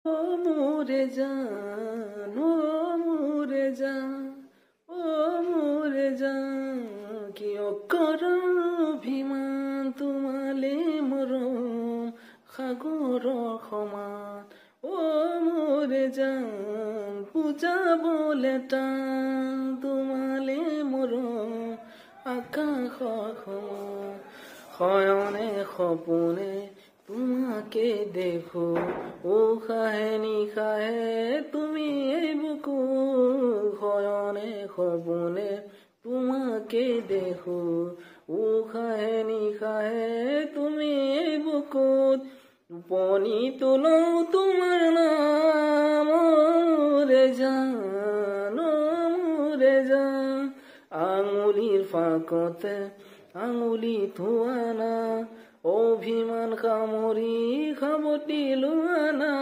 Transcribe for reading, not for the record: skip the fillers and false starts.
ও মোৰে জান, ও মোৰে জান, ও মোৰে জান, কি অকৰ অভিমান তোমালে মৰম সাগৰৰ সমান। ও মোৰে জান, বুজাবলে টান তোমালে মৰম আকাশৰ সমান। শয়নে সপোনে তোমাকে দেখো, উশাহে নিশাহে তুমি এই বুকু। শয়নে সপোনে তোমাকে দেখো, উশাহে নিশাহে তুমি এই বুকুত। টোপনিতো লওঁ তোমাৰ নাম, ও মোৰে জান, ও মোৰে জান। আঙুলিৰ ফাকতে আঙুলি থোৱা না, অভিমান সামৰি সাবটি লোৱা না।